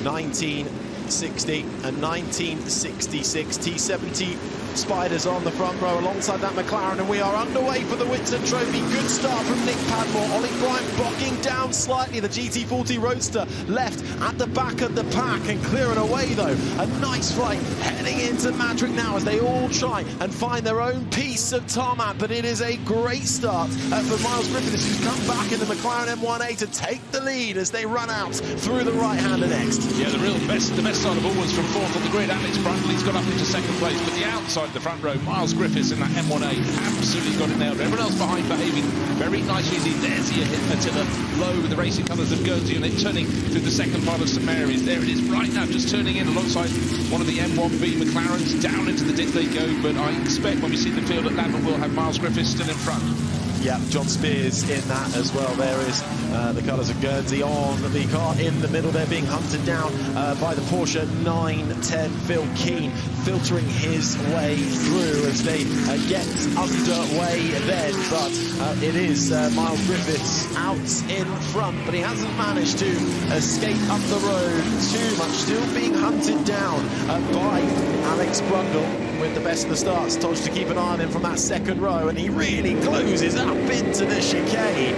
1960 and 1966. T70 Spyders on the front row alongside that McLaren, and we are underway for the Whitsun Trophy. Good start from Nick Padmore. Ollie Bryant bogging down slightly. The GT40 Roadster left at the back of the pack and clearing away though. A nice flight heading into Madrid now as they all try and find their own piece of tarmac, but it is a great start for Miles Griffiths, who's come back in the McLaren M1A to take the lead as they run out through the right-hander next. Yeah, the best start of all was from fourth on the grid. Alex Brundle, he's got up into second place, but the outside of the front row, Miles Griffiths in that M1A absolutely got it nailed. Everyone else behind behaving very nicely. There's the Attila low with the racing colours of Guernsey, and it's turning through the second part of St Mary's. There it is right now, just turning in alongside one of the M1B McLarens. Down into the dip they go, but I expect when we see the field at Lavin, we'll have Miles Griffiths still in front. Yeah, John Spears in that as well. There is the colours of Guernsey on the car in the middle. They're being hunted down by the Porsche 910. Phil Keane filtering his way through as they get underway then. But it is Miles Griffiths out in front, but he hasn't managed to escape up the road too much. Still being hunted down by Alex Brundle. With the best of the starts, told to keep an eye on him from that second row, and he really closes up into the chicane,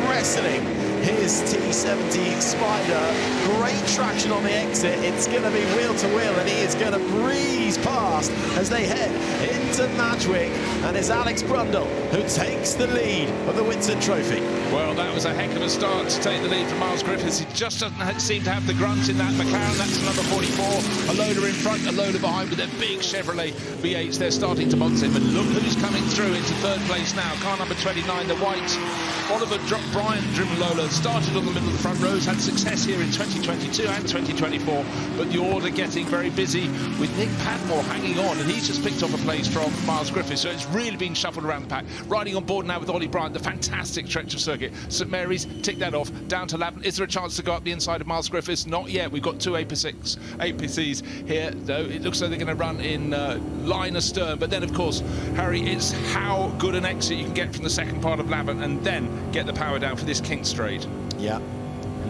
wrestling his T70 Spider. Great traction on the exit. It's going to be wheel to wheel, and he is going to breeze past as they head into Madrid, and it's Alex Brundle who takes the lead of the Whitsun Trophy. Well, that was a heck of a start to take the lead from Miles Griffiths. He just doesn't seem to have the grunt in that McLaren. That's number 44. A loader in front, a loader behind with their big Chevrolet V8s. They're starting to box him, but look who's coming through into third place now. Car number 29, the white Oliver Bryant-driven Lola, started on the middle of the front rows, had success here in 2022 and 2024, but the order getting very busy with Nick Padmore hanging on, and he's just picked up a place from Miles Griffiths, so it's really being shuffled around the pack. Riding on board now with Ollie Bryant, the fantastic stretch of circuit. St Mary's, tick that off, down to Lavin. Is there a chance to go up the inside of Miles Griffiths? Not yet. We've got two APCs here, though. It looks like they're going to run in line astern, but then, of course, Harry, it's how good an exit you can get from the second part of Lavin and then get the power down for this kink straight. Yeah,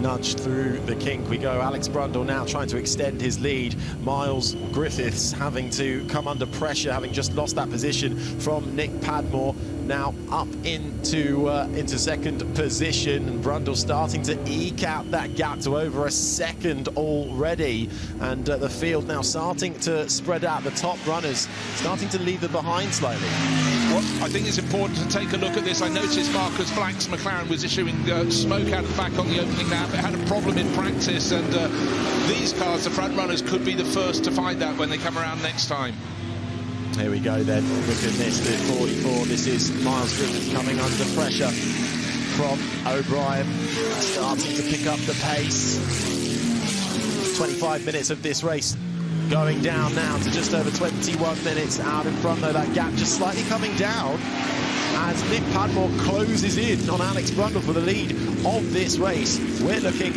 nudged through the kink we go. Alex Brundle now trying to extend his lead. Miles Griffiths having to come under pressure, having just lost that position from Nick Padmore. Now up into second position, and Brundle starting to eke out that gap to over a second already, and the field now starting to spread out. The top runners starting to leave them behind slightly. Well, I think it's important to take a look at this. I noticed Marcus Black's McLaren was issuing smoke out of the back on the opening lap. It had a problem in practice, and these cars, the front runners, could be the first to find that when they come around next time. Here we go then, look at this, the 44, this is Miles Griffiths coming under pressure from O'Brien, starting to pick up the pace. 25 minutes of this race going down now to just over 21 minutes out in front though, that gap just slightly coming down as Nick Padmore closes in on Alex Brundle for the lead of this race. We're looking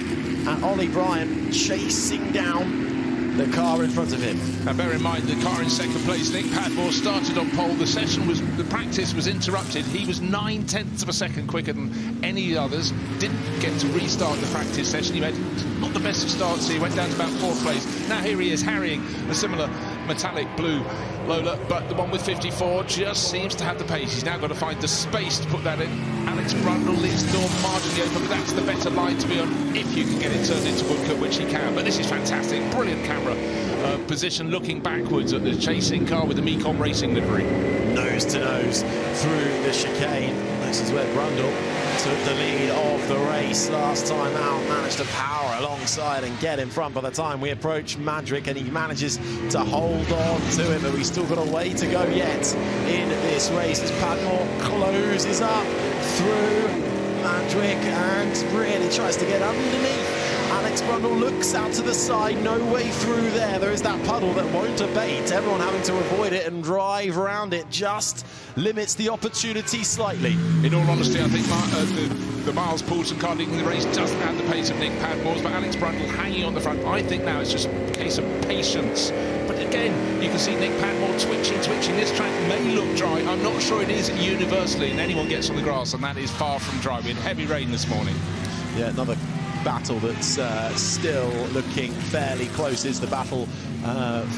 at Ollie Bryant chasing down the car in front of him. And bear in mind, the car in second place, Nick Padmore, started on pole. The practice was interrupted. He was 9/10 of a second quicker than any others. Didn't get to restart the practice session. He had not the best of starts, so he went down to about fourth place. Now here he is harrying a similar metallic blue Lola, but the one with 54 just seems to have the pace. He's now got to find the space to put that in. Alex Brundle leaves the door marginally open, but that's the better line to be on if you can get it turned into woodcut, which he can. But this is fantastic, brilliant camera position, looking backwards at the chasing car with the Mecom Racing livery. Nose to nose through the chicane. This is where Brundle took the lead of the race last time out, managed to power alongside and get in front by the time we approach Madrid, and he manages to hold on to it, but we've still got a way to go yet in this race as Padmore closes up through Madrid and really tries to get underneath. Alex Brundle looks out to the side, no way through there. There is that puddle that won't abate. Everyone having to avoid it and drive around it just limits the opportunity slightly. In all honesty, I think the Miles Poulsen car leading the race doesn't have the pace of Nick Padmore's, but Alex Brundle hanging on the front. I think now it's just a case of patience. But again, you can see Nick Padmore twitching. This track may look dry. I'm not sure it is universally, and anyone gets on the grass, and that is far from dry. We had heavy rain this morning. Yeah, another battle that's still looking fairly close is the battle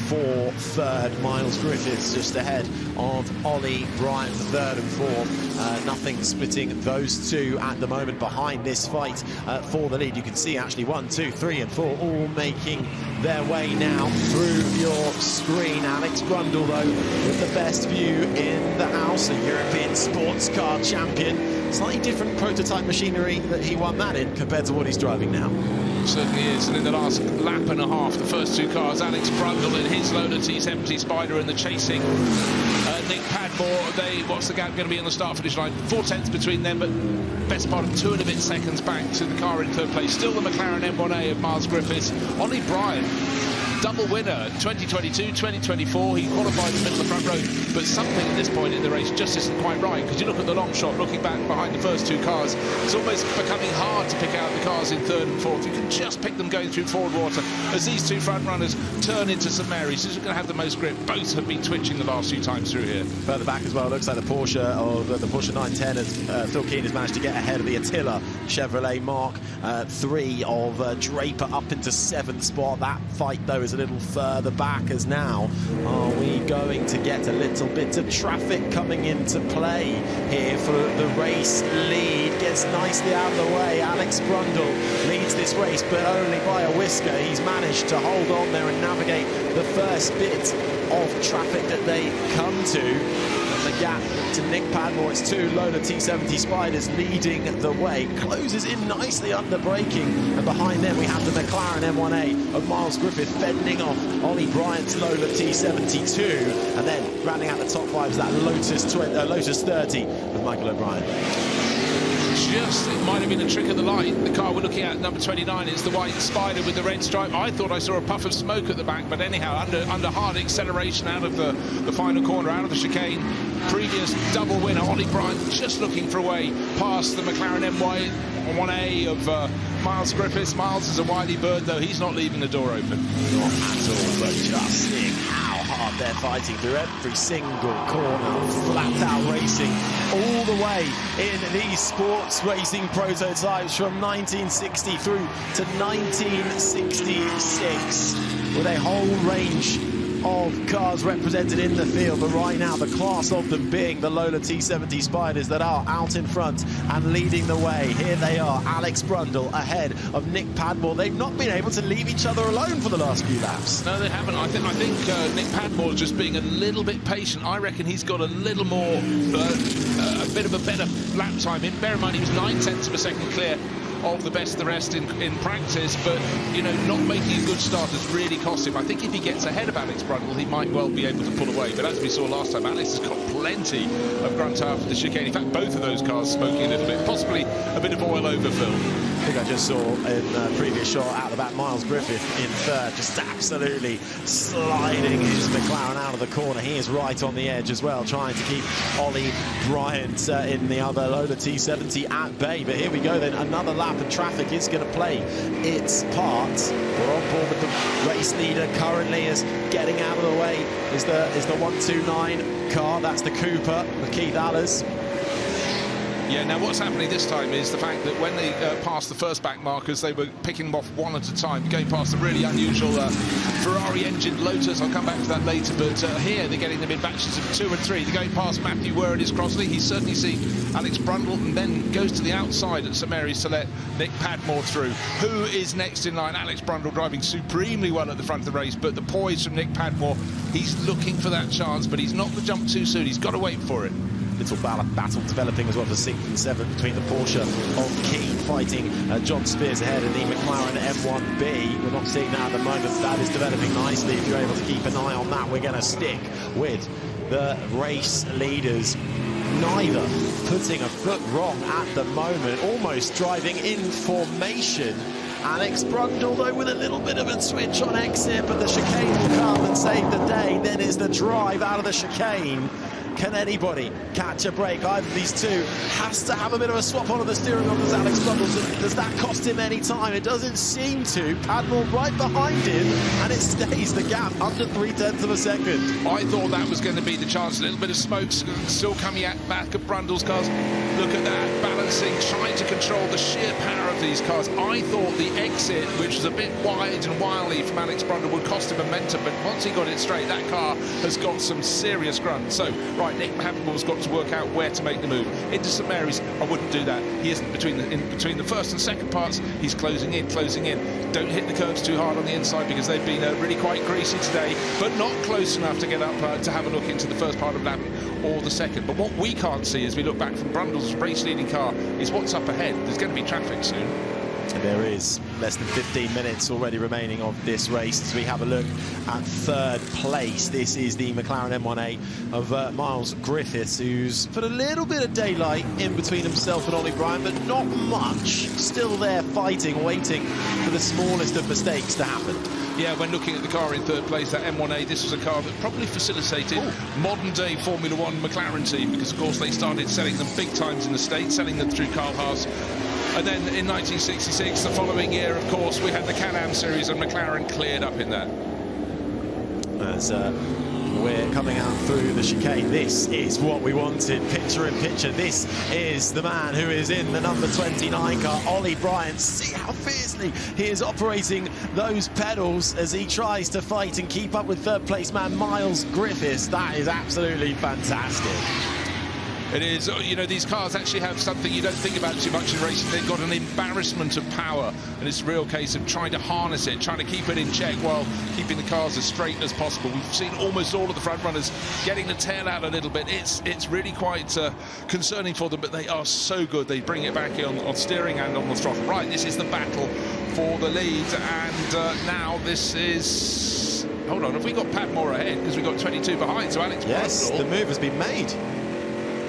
for third. Miles Griffiths just ahead of Ollie Bryant for third and fourth. Nothing splitting those two at the moment behind this fight for the lead. You can see actually 1, 2, 3 and 4 all making their way now through your screen. Alex Brundle though with the best view in the house, a European sports car champion. Slightly different prototype machinery that he won that in compared to what he's driving now. Certainly is, and in the last lap and a half, the first two cars, Alex Brundle in his Lola T70 Spider and the chasing Nick Padmore. What's the gap going to be on the start-finish line? 4 tenths between them, but best part of 2 and a bit seconds back to the car in third place. Still the McLaren M1A of Miles Griffiths. Ollie Bryant, double winner, 2022, 2024. He qualified in the middle of the front row, but something at this point in the race just isn't quite right, because you look at the long shot, looking back behind the first two cars, it's almost becoming hard to pick out the cars in third and fourth. You can just pick them going through forward water as these two front runners turn into St Mary's. Who's going to have the most grip? Both have been twitching the last few times through here. Further back as well, it looks like the Porsche 910 as Phil Keen has managed to get ahead of the Attila Chevrolet Mark 3 of Draper up into 7th spot. That fight though is a little further back, as now are we going to get a little bit of traffic coming into play here for the race lead. Gets nicely out of the way. Alex Brundle leads this race, but only by a whisker. He's managed to hold on there and navigate the first bit of traffic that they come to. The gap to Nick Padmore, it's 2 Lola T70 Spyders leading the way. Closes in nicely under braking, and behind them we have the McLaren M1A of Miles Griffith fending off Ollie Bryant's Lola T72, and then rounding out the top 5 is that Lotus 30 of Michael O'Brien. It might have been a trick of the light. The car we're looking at, number 29, is the white Spider with the red stripe. I thought I saw a puff of smoke at the back, but anyhow, under hard acceleration out of the final corner, out of the chicane. Previous double winner, Ollie Bryant, just looking for a way past the McLaren M1A of Miles Griffiths. Miles is a wily bird, though. He's not leaving the door open. Not at all, but just seeing how hard they're fighting through every single corner. Flat out racing all the way in these sports racing prototypes from 1960 through to 1966, with a whole range of cars represented in the field, but right now the class of them being the Lola T70 Spyders that are out in front and leading the way. Here they are, Alex Brundle ahead of Nick Padmore. They've not been able to leave each other alone for the last few laps. No, they haven't. I think Nick Padmore just being a little bit patient. I reckon he's got a little more, a bit of a better lap time in. Bear in mind, he was 9 tenths of a second clear of the best of the rest in practice, but you know, not making a good start has really cost him. I think if he gets ahead of Alex Brundle, he might well be able to pull away, but as we saw last time, Alex has got plenty of grunt after the chicane. In fact, both of those cars smoking a little bit, possibly a bit of oil overfill. I think I just saw in the previous shot out the back, Miles Griffith in third, just absolutely sliding his McLaren out of the corner. He is right on the edge as well, trying to keep Ollie Bryant in the other Lola T70 at bay. But here we go then, another lap, and traffic is going to play its part. We're on board with the race leader currently, as getting out of the way is the 129 car. That's the Cooper with Keith Allers. Yeah, now what's happening this time is the fact that when they passed the first back markers, they were picking them off one at a time, going past the really unusual Ferrari-engined Lotus. I'll come back to that later, but here they're getting them in batches of 2 and 3. They're going past Matthew Word is Crossley. He's certainly seen Alex Brundle, and then goes to the outside at St Mary's to let Nick Padmore through. Who is next in line? Alex Brundle driving supremely well at the front of the race, but the poise from Nick Padmore, he's looking for that chance, but he's not going to jump too soon. He's got to wait for it. Little battle developing as well for 6th and 7th between the Porsche of Keane fighting John Spears ahead in the McLaren M1B. We're not seeing that at the moment. That is developing nicely. If you're able to keep an eye on that, we're going to stick with the race leaders. Neither putting a foot wrong at the moment, almost driving in formation. Alex Brundle, though, with a little bit of a switch on exit, but the chicane will come and save the day. Then is the drive out of the chicane. Can anybody catch a break? Either of these two has to have a bit of a swap on the steering wheel. Does Alex Brundle? Does that cost him any time? It doesn't seem to. Padmore right behind him, and it stays the gap under 0.3 of a second. I thought that was going to be the chance. A little bit of smoke still coming at back of Brundle's cars. Look at that, balancing, trying to control the sheer power of these cars. I thought the exit, which was a bit wide and wily from Alex Brundle, would cost him momentum, but once he got it straight, that car has got some serious grunt. So, right, Nick Padmore's got to work out where to make the move. Into St Mary's, I wouldn't do that. He isn't in between the first and second parts. He's closing in. Don't hit the curbs too hard on the inside because they've been really quite greasy today, but not close enough to get up to have a look into the first part of lap or the second. But what we can't see as we look back from Brundle's race-leading car is what's up ahead. There's going to be traffic soon. There is less than 15 minutes already remaining of this race as we have a look at third place. This is the McLaren M1A of Miles Griffiths, who's put a little bit of daylight in between himself and Ollie Bryan, but not much. Still there fighting, waiting for the smallest of mistakes to happen. Yeah, when looking at the car in third place, that M1A, this was a car that probably facilitated modern-day Formula One McLaren team, because, of course, they started selling them big times in the States, selling them through Carl Haas. And then in 1966, the following year, of course, we had the Can-Am series, and McLaren cleared up in that. As we're coming out through the chicane, this is what we wanted, picture in picture. This is the man who is in the number 29 car, Ollie Bryan. See how fiercely he is operating those pedals as he tries to fight and keep up with third place man Miles Griffiths. That is absolutely fantastic. It is, you know, these cars actually have something you don't think about too much in racing. They've got an embarrassment of power, and it's a real case of trying to harness it, trying to keep it in check while keeping the cars as straight as possible. We've seen almost all of the front runners getting the tail out a little bit. It's really quite concerning for them, but they are so good. They bring it back on steering and on the throttle. Right, this is the battle for the lead, and now this is... Hold on, have we got Padmore ahead? Because we've got 22 behind, so Alex Yes, Brundle, the move has been made.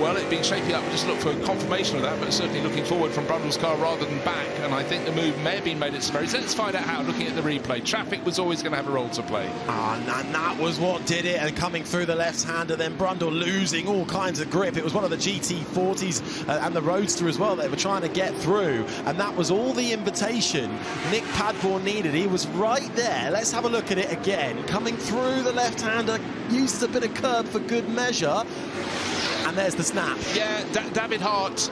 Well, it's been shaping up. We'll just look for confirmation of that, but certainly looking forward from Brundle's car rather than back, and I think the move may have been made at St Mary's. Let's find out how, looking at the replay. Traffic was always going to have a role to play. And that was what did it, and coming through the left-hander, then Brundle losing all kinds of grip. It was one of the GT40s and the Roadster as well. They were trying to get through, and that was all the invitation Nick Padmore needed. He was right there. Let's have a look at it again. Coming through the left-hander, used a bit of curb for good measure. And there's the snap. Yeah, David Hart,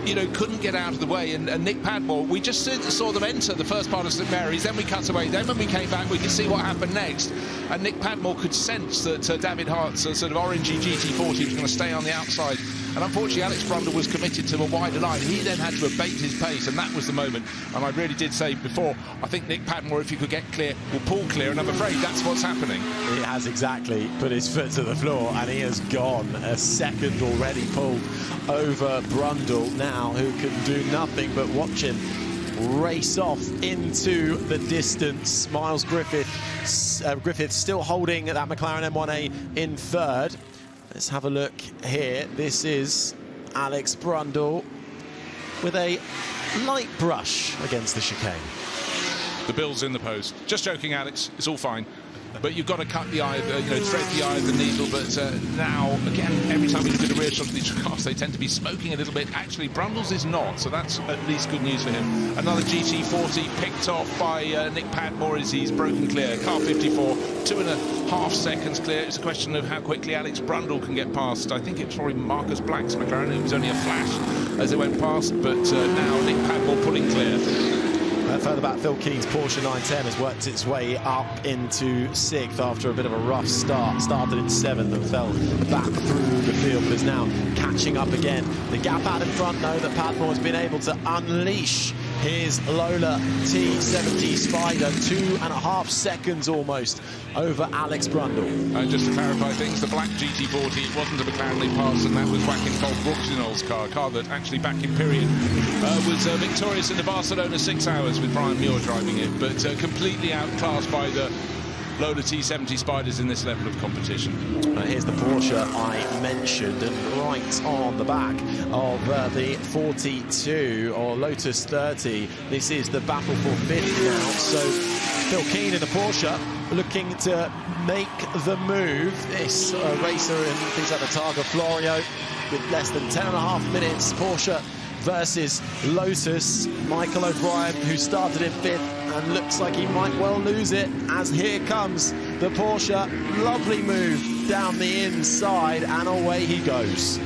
you know, couldn't get out of the way, and Nick Padmore, we just saw them enter the first part of St Mary's, then we cut away, then when we came back we could see what happened next, and Nick Padmore could sense that David Hart's sort of orangey GT40 was going to stay on the outside, and unfortunately Alex Brundle was committed to a wider line. He then had to abate his pace, and that was the moment, and I really did say before, I think Nick Padmore, if he could get clear, will pull clear, and I'm afraid that's what's happening. He has exactly put his foot to the floor, and he has gone a second already pulled over Brundle now, who can do nothing but watch him race off into the distance. Miles Griffith still holding that McLaren M1A in third. Let's have a look here. This is Alex Brundle with a light brush against the chicane. The bill's in the post. Just joking, Alex. It's all fine. But you've got to cut the eye, thread the eye of the needle. But now, again, every time we look at the rear shot of these cars, they tend to be smoking a little bit. Actually, Brundle's is not, so that's at least good news for him. Another GT40 picked off by Nick Padmore as he's broken clear. Car 54, 2.5 seconds clear. It's a question of how quickly Alex Brundle can get past. I think it's probably Marcus Black's McLaren. It was only a flash as they went past, but now Nick Padmore pulling clear. Further back, Phil Keen's Porsche 910 has worked its way up into 6th after a bit of a rough start. Started in 7th and fell back through the field, but is now catching up again. The gap out in front, though, that Padmore has been able to unleash his Lola T70 Spider, 2.5 seconds almost over Alex Brundle. And just to clarify things, the black GT40, it wasn't a McLaren they passed, and that was Joaquin Brooksino's car that actually back in period was victorious in the Barcelona 6 hours with Brian Muir driving it, but completely outclassed by the Lola T70 Spyders in this level of competition. Here's the Porsche I mentioned, and right on the back of the 42 or Lotus-30, this is the battle for fifth now. So Phil Keane in the Porsche looking to make the move. This racer in things like the Targa Florio with less than 10.5 minutes. Porsche versus Lotus. Michael O'Brien, who started in fifth and looks like he might well lose it, as here comes the Porsche. Lovely move down the inside, and away he goes.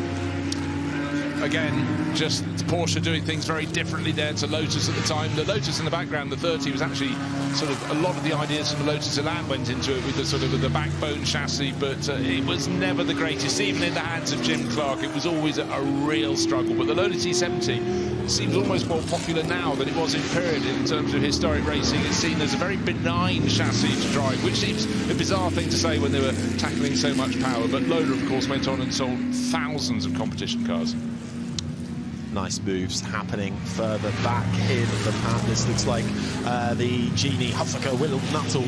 Again, just Porsche doing things very differently there to Lotus at the time. The Lotus in the background, the 30, was actually sort of a lot of the ideas from the Lotus Elan went into it with the sort of the backbone chassis, but it was never the greatest. Even in the hands of Jim Clark, it was always a real struggle. But the Lola T70 seems almost more popular now than it was in period in terms of historic racing. It's seen as a very benign chassis to drive, which seems a bizarre thing to say when they were tackling so much power. But Lola, of course, went on and sold thousands of competition cars. Nice moves happening further back in the pack. This looks like the Genie Huffaker Will Nuttall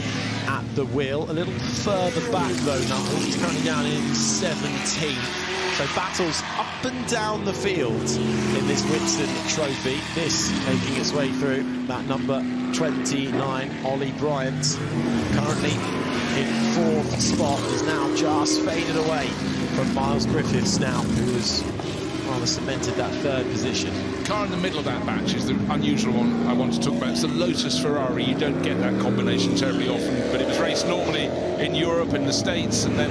at the wheel. A little further back though, Nuttall. He's currently down in 17th. So battles up and down the field in this Whitsun Trophy. This making its way through that number 29, Ollie Bryant. Currently in fourth spot, is now just faded away from Miles Griffiths now, who was rather cemented that third position. Car in the middle of that batch is the unusual one I want to talk about. It's the Lotus-Ferrari. You don't get that combination terribly often, but it was raced normally in Europe and the States, and then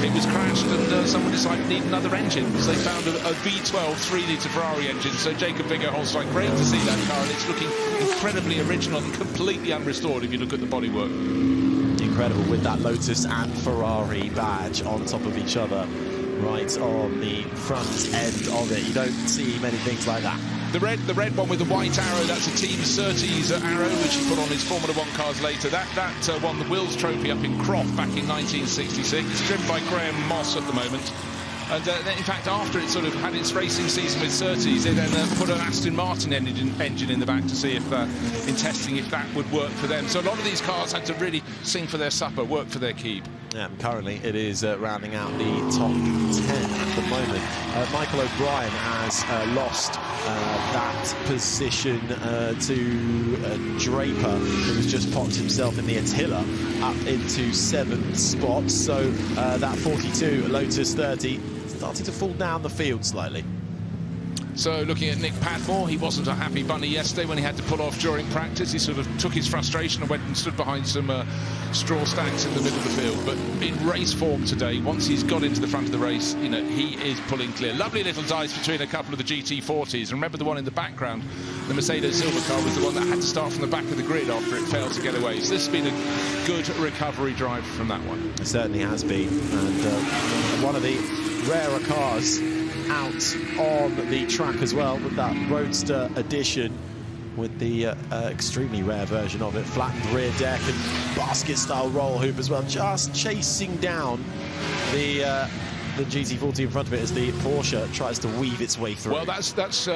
it was crashed, and someone decided to need another engine because they found a V12 3-litre Ferrari engine. So Jacob Viggo-Holstein, great to see that car, and it's looking incredibly original and completely unrestored if you look at the bodywork. Incredible, with that Lotus and Ferrari badge on top of each other, right on the front end of it. You don't see many things like that. The red one with the white arrow, that's a Team Sarthe's arrow, which he put on his Formula 1 cars later. That won the Wills Trophy up in Croft back in 1966. It's driven by Graham Moss at the moment. And in fact, after it sort of had its racing season with Sarthe's, they then put an Aston Martin engine in the back to see if, in testing, if that would work for them. So a lot of these cars had to really sing for their supper, work for their keep. Yeah, currently it is rounding out the top 10 at the moment. Michael O'Brien has lost that position to Draper, who has just popped himself in the Attila up into 7th spot. So that 42 Lotus-30 starting to fall down the field slightly. So looking at Nick Padmore, he wasn't a happy bunny yesterday when he had to pull off during practice. He sort of took his frustration and went and stood behind some straw stacks in the middle of the field. But in race form today, once he's got into the front of the race, you know, he is pulling clear. Lovely little dice between a couple of the GT40s. And remember the one in the background, the Mercedes silver car, was the one that had to start from the back of the grid after it failed to get away. So this has been a good recovery drive from that one. It certainly has been. And one of the rarer cars out on the track as well, with that Roadster edition, with the extremely rare version of it, flattened rear deck and basket style roll hoop as well, just chasing down the GT40 in front of it as the Porsche tries to weave its way through. Well, that's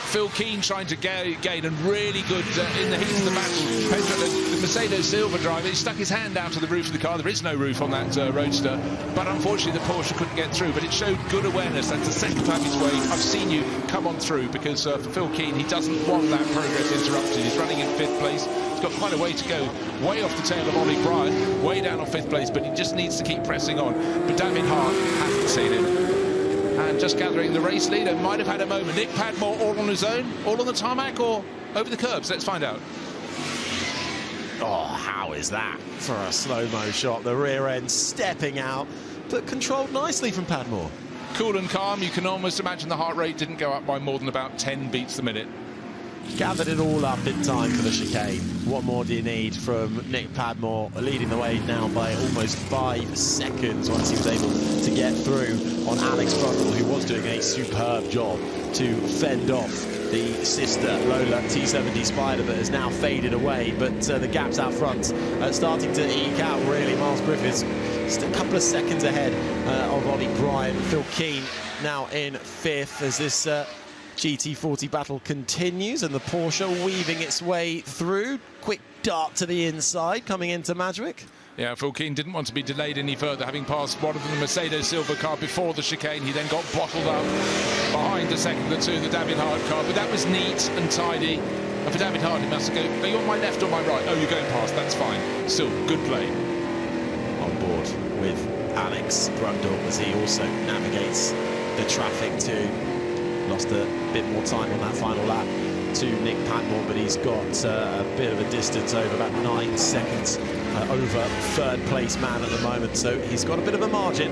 Phil Keane trying to gain, and really good in the heat of the match. Pedro, the Mercedes silver driver, he stuck his hand out to the roof of the car. There is no roof on that Roadster, but unfortunately the Porsche couldn't get through. But it showed good awareness. That's the second time he's waved. I've seen you come on through, because for Phil Keane, he doesn't want that progress interrupted. He's running in 5th place. He's got quite a way to go, way off the tail of Ollie Bryant, way down on 5th place, but he just needs to keep pressing on. But Damien Hart hasn't seen him. And just gathering the race leader, might have had a moment. Nick Padmore all on his own, all on the tarmac, or over the curbs? Let's find out. Oh, how is that for a slow-mo shot? The rear end stepping out, but controlled nicely from Padmore. Cool and calm. You can almost imagine the heart rate didn't go up by more than about 10 beats a minute. Gathered it all up in time for the chicane. What more do you need from Nick Padmore, leading the way now by almost 5 seconds once he was able to get through on Alex Brundle, who was doing a superb job to fend off the sister Lola T70 Spider that has now faded away. But the gaps out front starting to eke out, really. Miles Griffiths just a couple of seconds ahead of Ollie Bryant. Phil Keane now in 5th as this GT40 battle continues, and the Porsche weaving its way through. Quick dart to the inside, coming into Madrick. Yeah, Phil Keane didn't want to be delayed any further, having passed one of the Mercedes silver car before the chicane. He then got bottled up behind the second or two, the David Hart car, but that was neat and tidy. And for David Hart, he must go, are you on my left or my right? Oh, you're going past, that's fine. Still, good play. On board with Alex Brundle as he also navigates the traffic too. Lost a bit more time on that final lap to Nick Padmore, but he's got a bit of a distance over, about 9 seconds over third place man at the moment, so he's got a bit of a margin.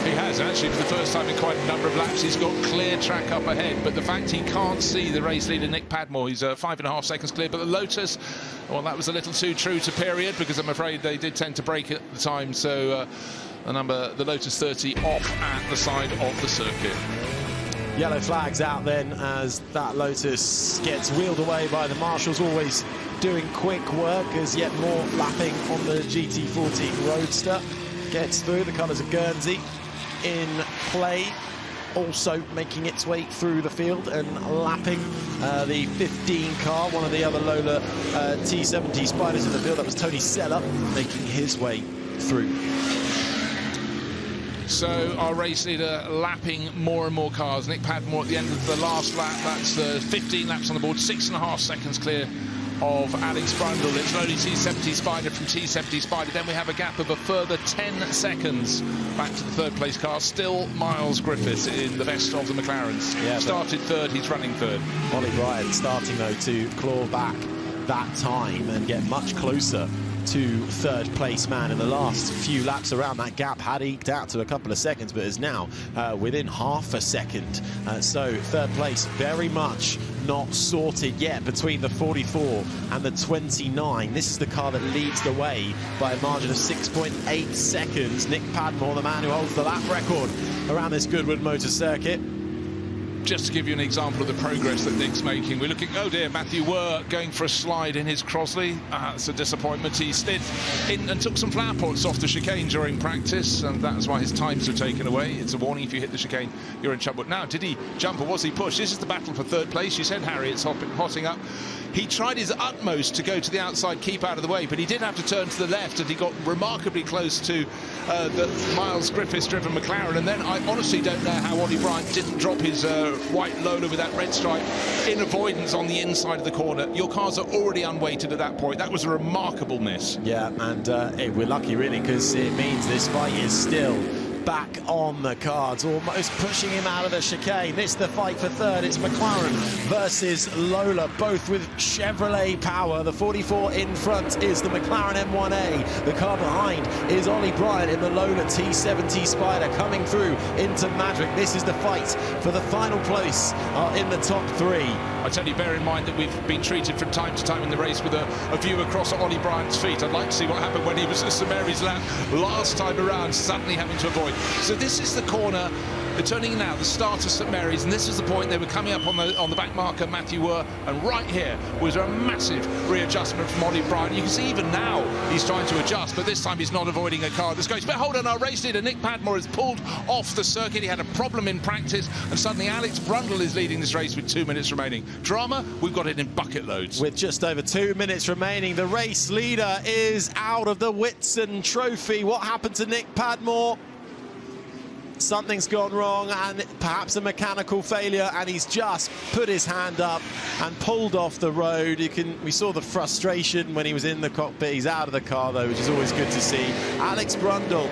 He has, actually, for the first time in quite a number of laps. He's got clear track up ahead, but the fact he can't see the race leader Nick Padmore, he's 5.5 seconds clear. But the Lotus, well, that was a little too true to period, because I'm afraid they did tend to break at the time, so the Lotus 30 off at the side of the circuit. Yellow flags out then as that Lotus gets wheeled away by the marshals, always doing quick work as yet more lapping on the GT40 Roadster. Gets through, the colours of Guernsey in play, also making its way through the field and lapping the 15 car, one of the other Lola T70 Spyders in the field. That was Tony Sella making his way through. So our race leader lapping more and more cars. Nick Padmore at the end of the last lap, that's 15 laps on the board, 6.5 seconds clear of Alex Brundle. It's Lola T70 Spyder from T70 Spyder. Then we have a gap of a further 10 seconds back to the third place car. Still Miles Griffiths in the best of the McLarens. Yeah, started third, he's running third. Ollie Bryant starting though to claw back that time and get much closer to third place man. In the last few laps around, that gap had eked out to a couple of seconds, but is now within half a second. So third place very much not sorted yet between the 44 and the 29. This is the car that leads the way by a margin of 6.8 seconds. Nick Padmore, the man who holds the lap record around this Goodwood Motor Circuit. Just to give you an example of the progress that Nick's making, we're looking, oh dear, Matthew Were going for a slide in his Crossley. It's a disappointment. He slid in and took some flower pots off the chicane during practice, and that's why his times were taken away. It's a warning, if you hit the chicane, you're in trouble. Now, did he jump or was he pushed? This is the battle for third place. You said, Harry, it's hotting up. He tried his utmost to go to the outside, keep out of the way, but he did have to turn to the left, and he got remarkably close to the Miles Griffiths-driven McLaren. And then I honestly don't know how Ollie Bryant didn't drop his white Lola with that red stripe in avoidance on the inside of the corner. Your cars are already unweighted at that point. That was a remarkable miss. Yeah, and we're lucky, really, because it means this fight is still back on the cards, almost pushing him out of the chicane. This is the fight for third. It's McLaren versus Lola, both with Chevrolet power. The 44 in front is the McLaren M1A. The car behind is Ollie Bryant in the Lola T70 Spyder coming through into Madrick. This is the fight for the final place in the top three. I tell you, bear in mind that we've been treated from time to time in the race with a view across Ollie Bryant's feet. I'd like to see what happened when he was at St Mary's lap last time around, suddenly having to avoid. So this is the corner, they're turning now, the start of St Mary's, and this is the point they were coming up on the back marker, Matthew Were, and right here was a massive readjustment from Ollie Bryant. You can see even now he's trying to adjust, but this time he's not avoiding a car that's going. But hold on, our race leader, Nick Padmore, has pulled off the circuit. He had a problem in practice, and suddenly Alex Brundle is leading this race with 2 minutes remaining. Drama, we've got it in bucket loads. With just over 2 minutes remaining, the race leader is out of the Whitsun Trophy. What happened to Nick Padmore? Something's gone wrong, and perhaps a mechanical failure, and he's just put his hand up and pulled off the road. We saw the frustration when he was in the cockpit. He's out of the car though, which is always good to see. Alex Brundle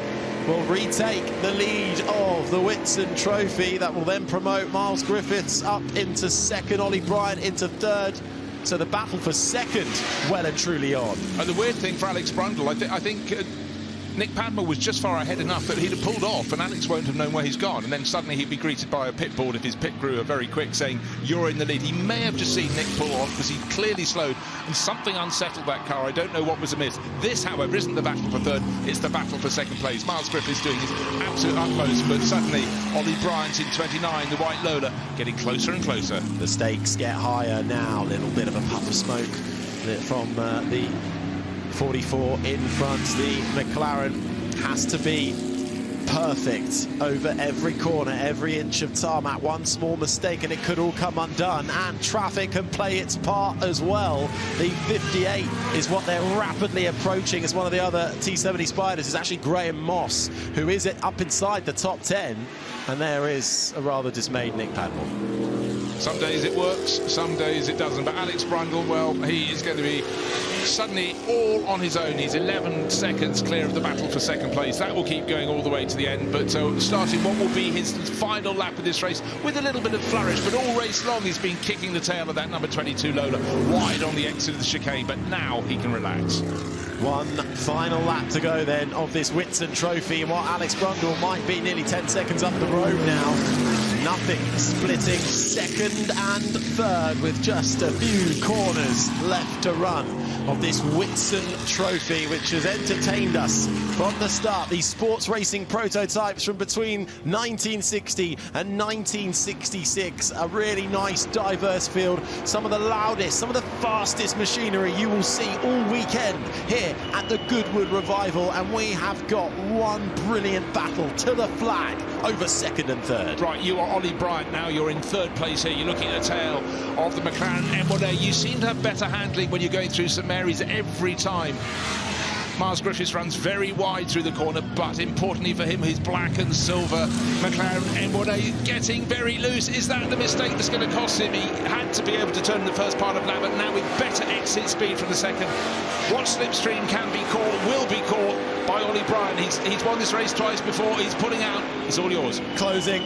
will retake the lead of the Whitsun Trophy. That will then promote Miles Griffiths up into second, Ollie Bryant into third. So the battle for second well and truly on. And the weird thing for Alex Brundle, I think Nick Padmore was just far ahead enough that he'd have pulled off and Alex won't have known where he's gone, and then suddenly he'd be greeted by a pit board if his pit crew are very quick saying you're in the lead. He may have just seen Nick pull off because he clearly slowed and something unsettled that car. I don't know what was amiss. This, however, isn't the battle for third, it's the battle for second place. Miles Griffiths doing his absolute utmost, but suddenly Ollie Bryant in 29, the white Lola, getting closer and closer. The stakes get higher now. A little bit of a puff of smoke from the 44 in front. The McLaren has to be perfect over every corner, every inch of tarmac. One small mistake and it could all come undone, and traffic can play its part as well. The 58 is what they're rapidly approaching as one of the other T70 Spyders is actually Graham Moss, who is up inside the top 10, and there is a rather dismayed Nick Padmore. Some days it works, some days it doesn't, but Alex Brundle, well, he is going to be suddenly all on his own. He's 11 seconds clear of the battle for second place. That will keep going all the way to the end, but starting what will be his final lap of this race with a little bit of flourish, but all race long he's been kicking the tail of that number 22 Lola wide on the exit of the chicane, but now he can relax. One final lap to go then of this Whitsun Trophy, and what Alex Brundle might be nearly 10 seconds up the road now. Nothing splitting second and third with just a few corners left to run of this Whitsun Trophy, which has entertained us from the start. These sports racing prototypes from between 1960 and 1966, a really nice diverse field, some of the loudest, some of the fastest machinery you will see all weekend here at the Goodwood Revival, and we have got one brilliant battle to the flag over second and third. Right, you are Ollie Bryant now, you're in third place here, you're looking at the tail of the McLaren M1A. You seem to have better handling when you're going through St Mary's every time. Miles Griffiths runs very wide through the corner, but importantly for him, his black and silver McLaren M1A getting very loose. Is that the mistake that's going to cost him? He had to be able to turn in the first part of lap, but now with better exit speed from the second. What slipstream can be caught, will be caught by Ollie Bryant. He's won this race twice before, he's pulling out. It's all yours. Closing,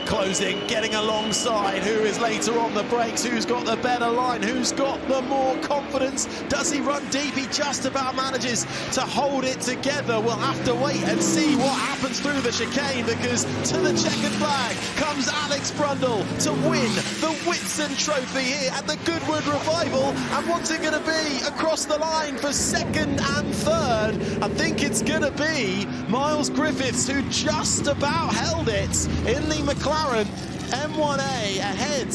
getting alongside. Who is later on the brakes? Who's got the better line? Who's got the more confidence? Does he run deep? He just about manages to hold it together. We'll have to wait and see what happens through the chicane, because to the checkered flag comes Alex Brundle to win the Whitsun Trophy here at the Goodwood Revival. And what's it going to be across the line for second and third? I think it's going to be Miles Griffiths, who just about held it in the McLaren M1A ahead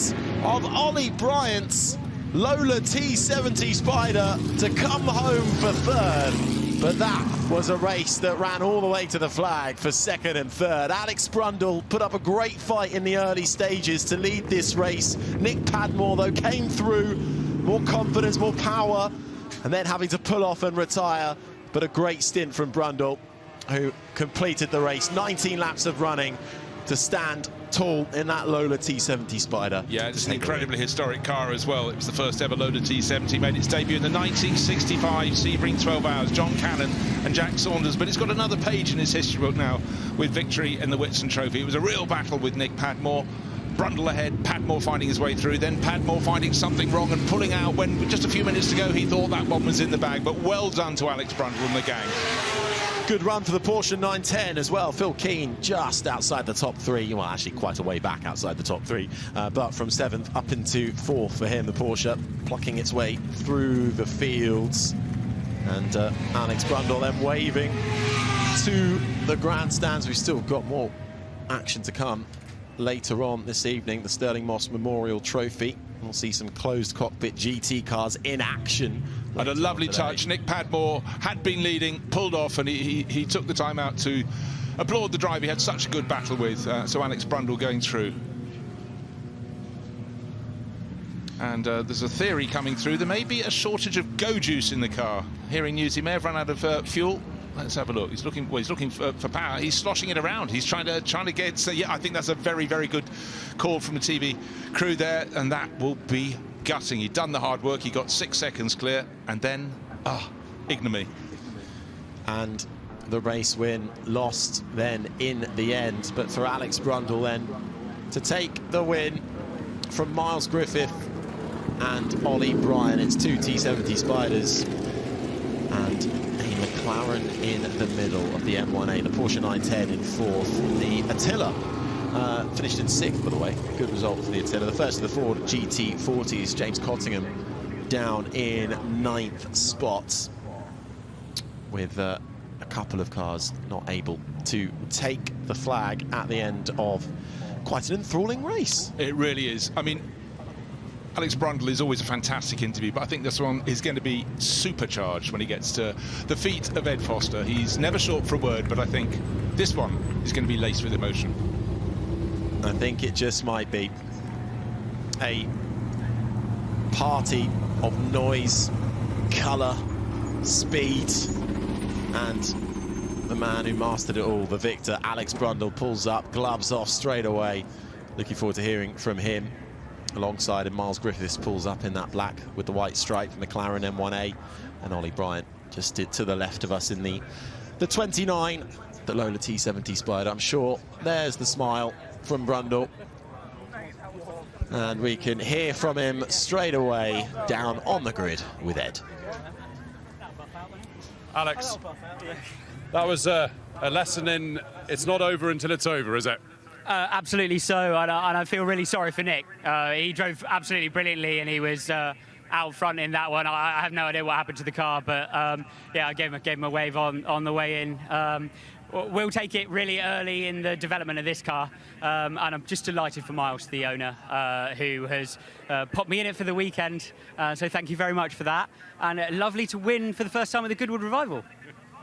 of Ollie Bryant's Lola T70 Spider to come home for third. But that was a race that ran all the way to the flag for second and third. Alex Brundle put up a great fight in the early stages to lead this race. Nick Padmore, though, came through, more confidence, more power, and then having to pull off and retire. But a great stint from Brundle, who completed the race, 19 laps of running to stand tall in that Lola T70 Spider. Yeah, it's an incredibly historic car as well. It was the first ever Lola T70, made its debut in the 1965 Sebring 12 Hours, John Cannon and Jack Saunders, but it's got another page in its history book now with victory in the Whitsun Trophy. It was a real battle with Nick Padmore. Brundle ahead, Padmore finding his way through, then Padmore finding something wrong and pulling out when just a few minutes ago he thought that one was in the bag, but well done to Alex Brundle and the gang. Good run for the Porsche 910 as well. Phil Keane just outside the top three. Well, actually quite a way back outside the top three, but from 7th up into 4th for him. The Porsche plucking its way through the fields. And Alex Brundle then waving to the grandstands. We've still got more action to come later on this evening. The Sterling Moss Memorial Trophy. We'll see some closed cockpit GT cars in action. And a lovely touch. Nick Padmore had been leading, pulled off, and he took the time out to applaud the driver he had such a good battle with. So Alex Brundle going through. And there's a theory coming through. There may be a shortage of go juice in the car. Hearing news, he may have run out of fuel. Let's have a look. He's looking. Well, he's looking for power. He's sloshing it around. He's trying to get. So yeah, I think that's a very, very good call from the TV crew there, and that will be gutting. He'd done the hard work. He got 6 seconds clear, and then ignominy. And the race win lost then in the end. But for Alex Brundle then to take the win from Miles Griffith and Ollie Bryant. It's two T70 Spyders and a McLaren in the middle of the M1A. The Porsche 910 in 4th. The Attila finished in 6th, by the way. Good result for the Attila. The first of the Ford GT40s, James Cottingham, down in 9th spot, with a couple of cars not able to take the flag at the end of quite an enthralling race. It really is. I mean, Alex Brundle is always a fantastic interview, but I think this one is going to be supercharged when he gets to the feet of Ed Foster. He's never short for a word, but I think this one is going to be laced with emotion. I think it just might be a party of noise, colour, speed, and the man who mastered it all, the victor, Alex Brundle, pulls up, gloves off straight away. Looking forward to hearing from him. Alongside him, Miles Griffiths pulls up in that black with the white stripe, McLaren M1A, and Ollie Bryant just did to the left of us in the 29, the Lola T70 Spider. I'm sure there's the smile from Brundle. And we can hear from him straight away down on the grid with Ed. Alex, that was a lesson in it's not over until it's over, is it? Absolutely so, and I feel really sorry for Nick. He drove absolutely brilliantly, and he was out front in that one. I have no idea what happened to the car, but yeah, I gave him a wave on the way in. We'll take it really early in the development of this car, and I'm just delighted for Miles, the owner, who has popped me in it for the weekend. So thank you very much for that, and lovely to win for the first time with the Goodwood Revival.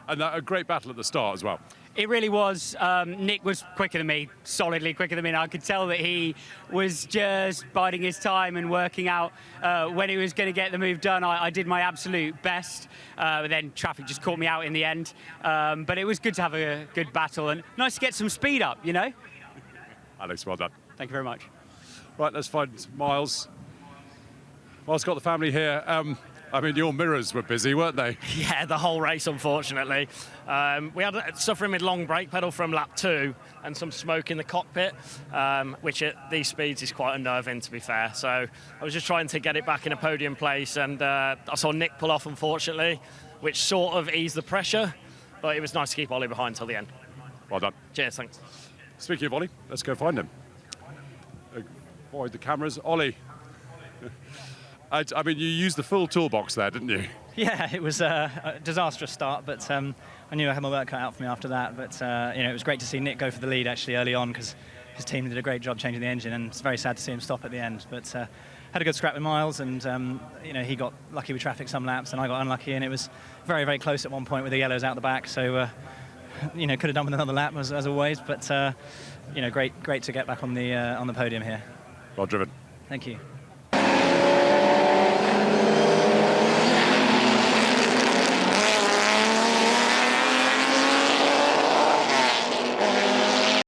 And a great battle at the start as well. It really was. Nick was quicker than me, solidly quicker than me. And I could tell that he was just biding his time and working out when he was going to get the move done. I did my absolute best, but then traffic just caught me out in the end. But it was good to have a good battle and nice to get some speed up, you know? Alex, well done. Thank you very much. Right, let's find Miles. Miles got the family here. I mean, your mirrors were busy, weren't they? Yeah, the whole race, unfortunately. We had suffering with long brake pedal from lap 2 and some smoke in the cockpit, which at these speeds is quite unnerving, to be fair. So I was just trying to get it back in a podium place, and I saw Nick pull off, unfortunately, which sort of eased the pressure, but it was nice to keep Ollie behind till the end. Well done. Cheers, thanks. Speaking of Ollie, let's go find him. Avoid the cameras. Ollie. I mean, you used the full toolbox there, didn't you? Yeah, it was a disastrous start, but I knew I had my work cut out for me after that. But you know, it was great to see Nick go for the lead actually early on because his team did a great job changing the engine, and it's very sad to see him stop at the end. But had a good scrap with Miles, and you know, he got lucky with traffic some laps, and I got unlucky, and it was very, very close at one point with the yellows out the back. So you know, could have done with another lap as always, but you know, great to get back on the podium here. Well driven. Thank you.